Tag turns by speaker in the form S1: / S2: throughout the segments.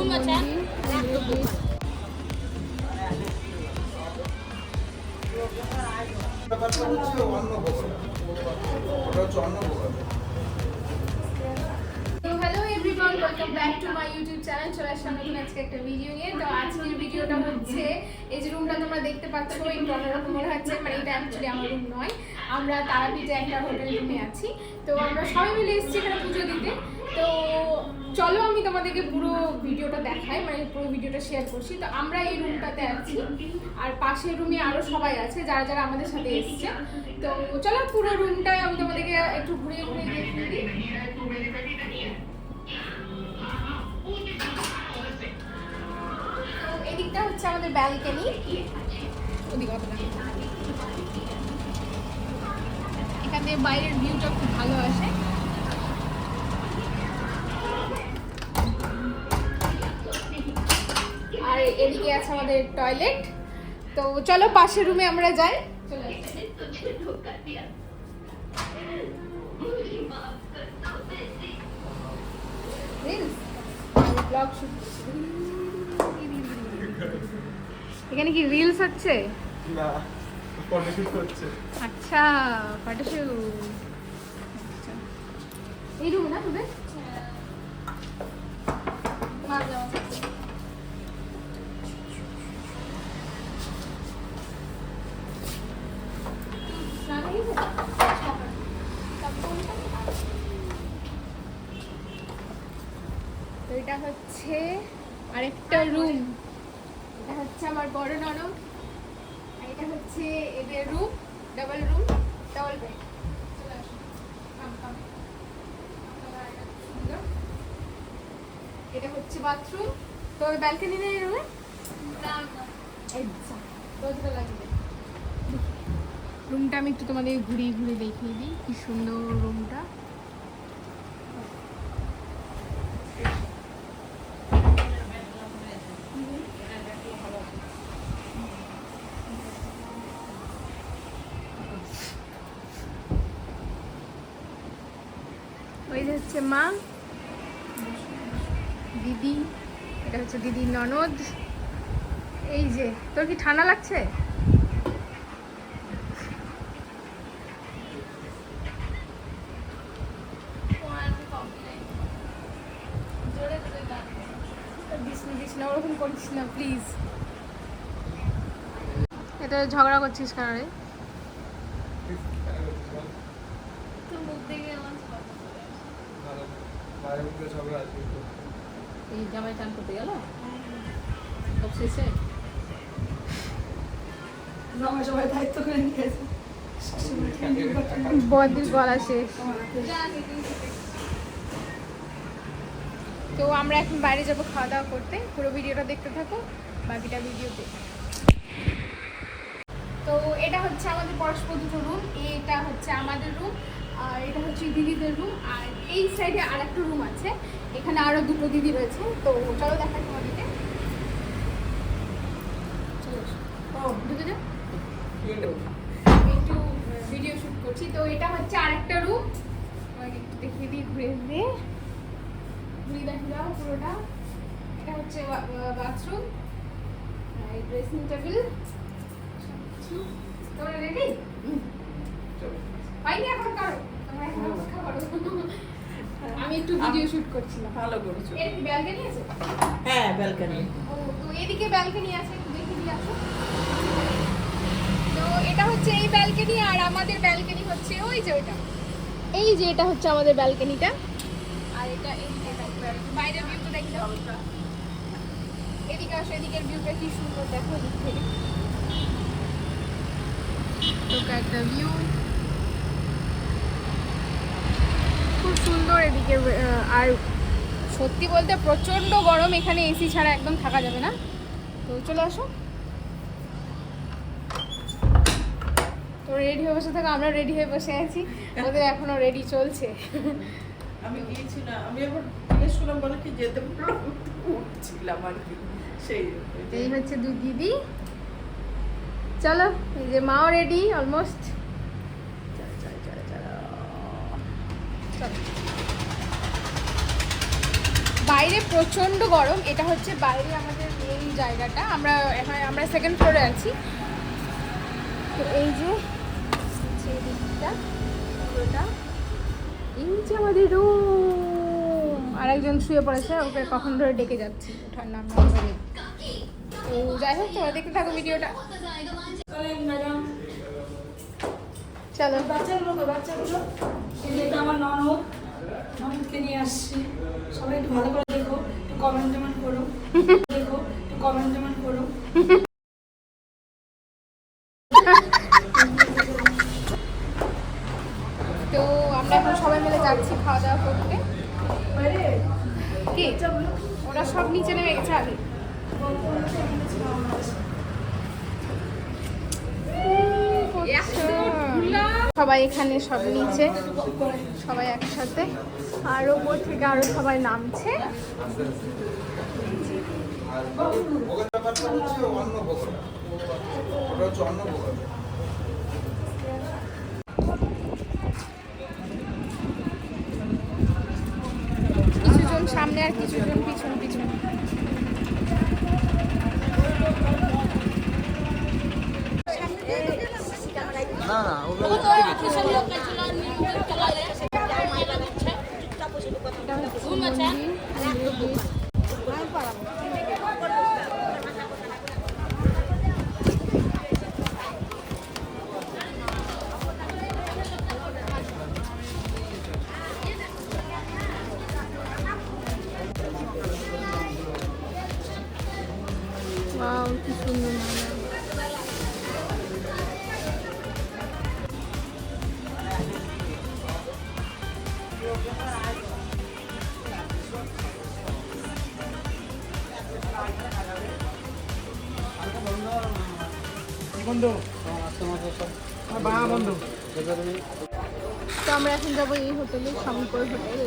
S1: Welcome back to my YouTube channel. চলে আসলাম নতুন আজকে একটা ভিডিও নিয়ে। তো আজকের ভিডিওটা হচ্ছে এই যে রুমটা তোমরা দেখতে পাচ্ছ, একটু অন্যরকম মনে হচ্ছে, মানে এটা অ্যাকচুয়ালি আমার রুম নয়। আমরা তারাপীঠে একটা হোটেল রুমে আছি। তো আমরা সবাই মিলে এসেছি এখানে পুজো দিতে। তো চলো আমি তোমাদেরকে পুরো ভিডিওটা দেখাই, মানে পুরো ভিডিওটা শেয়ার করছি। তো আমরা এই রুমটাতে আছি, আর পাশের রুমে আরও সবাই আছে যারা যারা আমাদের সাথে এসছে। তো চলো পুরো রুমটায় আমি তোমাদেরকে একটু ঘুরিয়ে ঘুরিয়ে দেখিয়ে দিই। এদিকটা হচ্ছে আমাদের ব্যালকনি। এখান থেকে বাইরের ভিউটা খুব ভালো আসে। আর এদিকে আছে আমাদের টয়লেট। তো চলো পাশের রুমে আমরা যাই। চলে ব্লগ শুট। এখানে কি রিলস হচ্ছে?
S2: না, ফটোশুট হচ্ছে।
S1: আচ্ছা, ফটোশুট। আচ্ছা, এই রুম না তোদের? তো এটা হচ্ছে আরেকটা রুম। এটা হচ্ছে আমার বড় ননদ, আর এটা হচ্ছে এদের room, double room, double bed. এটা হচ্ছে বাথরুম। তো ব্যালকনি নেই রুমে? রুমটা আমি একটু তোমাদের ঘুরিয়ে ঘুরিয়ে দেখিয়ে দিই, কি সুন্দর রুমটা। ওই যে হচ্ছে মা, দিদি, এটা হচ্ছে দিদির ননদ। এই যে, তোর কি ঠান্ডা লাগছে? ওরকম করছিস না প্লিজ। এটা ঝগড়া করছিস কারণে?
S3: এই জামাই চান করতে গেল সব শেষে, জামাই সবাই দায়িত্ব করে নিয়েছে।
S1: বদির গলা শেষ। তো আমরা এখন বাইরে যাবো খাওয়া দাওয়া করতে। পুরো ভিডিওটা দেখতে থাকো, বাকিটা ভিডিওতে। তো এটা হচ্ছে আমাদের পরস্পর দুটো রুম। এটা হচ্ছে আমাদের রুম, আর এটা হচ্ছে দিদিদের রুম। আর এই সাইডে আর একটা রুম আছে, এখানে আরো দুটো দিদি রয়েছে। তো চলো দেখাই তোমাদেরকে। ঢুকে যাও, আমি একটু ভিডিও শুট করছি। তো এটা হচ্ছে আরেকটা রুম, একটু দেখিয়ে দিই, ঘুরে দিয়ে ঘুরিয়ে দেখে যাও পুরোটা। এটা হচ্ছে বাথরুম, ড্রেসিং টেবিল। তোমরা রেডি? পাইনি এখন করো, তোমরা এখন অপেক্ষা করো। আমি একটু ভিডিও শুট করছিলাম।
S3: ভালো করেছো।
S1: এর কি ব্যালকনি আছে?
S3: হ্যাঁ, ব্যালকনি।
S1: ও, তো এদিকে ব্যালকনি আছে, একটু দেখে দিয়ে আসো। তো এটা হচ্ছে এই ব্যালকনি, আর আমাদের ব্যালকনি হচ্ছে ওই যে ওইটা। এই যে এটা হচ্ছে আমাদের ব্যালকনিটা, আর এটা এদিকে বাইরের ভিউটা দেখতে হবে। এদিকে আসো, এদিকের ভিউটা কি সুন্দর দেখো, এদিক থেকে একটা ভিউ খুব সুন্দর এদিকে। আর সত্যি বলতে প্রচন্ড গরম এখানে, এসি ছাড়া একদম থাকা যাবে না। তো চলে আসো, তো রেডি হয়ে বসে থাকো। আমরা রেডি হয়ে বসে আছি, ওদের এখনো রেডি চলছে।
S3: আমি গিয়েছিলাম, আমি আবার জিজ্ঞেস করলাম বলে কি যেতে উঠছিলাম আর কি। সেই
S1: এই হচ্ছে দুই দিদি। চলো, এই যে মাও রেডি অলমোস্ট। বাইরে প্রচণ্ড গরম। এটা হচ্ছে বাইরে আমাদের মেন জায়গাটা, আমরা সেকেন্ড ফ্লোরে আছি। তো এই যে দিকটা পুরোটা, এই যে আমাদের রুম। আর একজন শুয়ে পড়েছে, ওকে কখন ধরে ডেকে যাচ্ছি, ওঠার নাম না করে। তো যাই হোক, তোমরা দেখতে থাকো ভিডিওটা। চলো।
S4: বাচ্চাগুলো এটা আমার ননদকে নিয়ে আসছি। সবাই একটু ভালো করে দেখো, একটু কমেন্ট করো, করো।
S1: তো আমরা এখন সবাই মিলে যাচ্ছি খাওয়া দাওয়া করতে। কি ওরা সব নিচে নেমে গেছে আগে। সবাই এখানে সব নিচে, সবাই একসাথে, আর ওপর থেকে আরো সবাই নামছে। কিছুজন সামনে আর কিছুজন পিছন পিছন।
S2: না না ওগুলো
S1: ওয়াও, কি সুন্দর নাম।
S2: বন্ধু বন্ধু
S1: তো আমরা এখন যাবো এই হোটেলে, শঙ্কর হোটেল।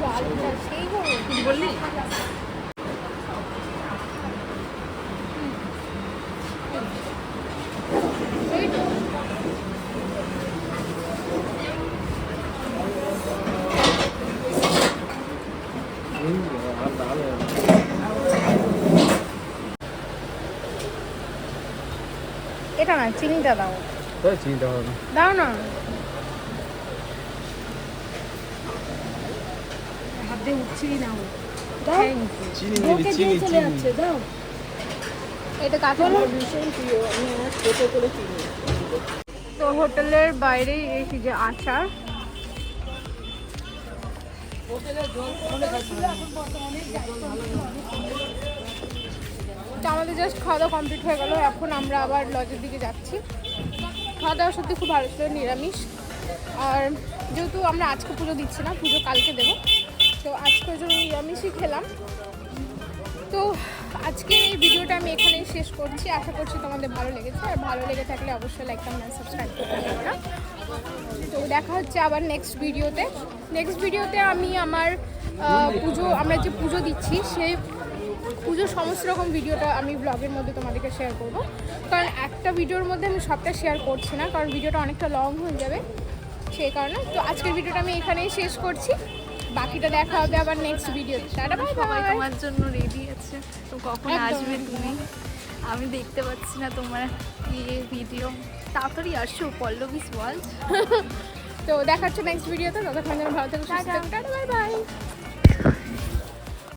S1: ডালটা সেই গরম।
S3: কি বললি?
S1: এটা না, চিনিটা দাও।
S2: চিন্তা হবে না।
S1: দাও না।
S4: হাত দিয়ে উঠছিলি না ও।
S2: চিনি দিবি, চিনি
S4: চলে যাচ্ছে, দাও।
S1: এটা কাঁচা
S3: ভীষণ প্রিয়, আমি আমার ছোটো করে কিনি।
S1: তো হোটেলের বাইরে এই যে আচার, তো আমাদের জাস্ট খাওয়া দাওয়া কমপ্লিট হয়ে গেল। এখন আমরা আবার লজের দিকে যাচ্ছি। খাওয়া দাওয়া সত্যি খুব ভালো ছিল, নিরামিষ। আর যেহেতু আমরা আজকে পুজো দিচ্ছি না, পুজো কালকে দেবো, তো আজকের জন্য নিরামিষই খেলাম। তো আজকের এই ভিডিওটা আমি এখানেই শেষ করছি। আশা করছি তোমাদের ভালো লেগেছে, আর ভালো লেগে থাকলে অবশ্যই লাইক কমেন্ট সাবস্ক্রাইব করতে পারবো না। তো দেখা হচ্ছে আবার নেক্সট ভিডিওতে আমি আমার পুজো, আমরা যে পুজো দিচ্ছি সেই পুজোর সমস্ত রকম ভিডিওটা আমি ব্লগের মধ্যে তোমাদেরকে শেয়ার করব। কারণ একটা ভিডিওর মধ্যে আমি সবটা শেয়ার করছি না, কারণ ভিডিওটা অনেকটা লং হয়ে যাবে সেই কারণে। তো আজকের ভিডিওটা আমি এখানেই শেষ করছি, বাকিটা দেখা হবে আবার নেক্সট ভিডিওতে। টাটা, বাই
S5: সবাই
S1: বাই।
S5: তোমার জন্য রেডি আছে, তো কখন
S1: একদম,
S5: আসবে
S1: একদম।
S5: তুমি? আমি দেখতে পাচ্ছি না তোমার ভিডিও। তাড়াতাড়ি আসো, পল্লবীস ওয়ার্ল্ড।
S1: তো দেখাচ্ছ নেক্সট ভিডিওতে, ততক্ষণ যেন ভালো থেকো, সুস্থ থেকো, বাই বাই।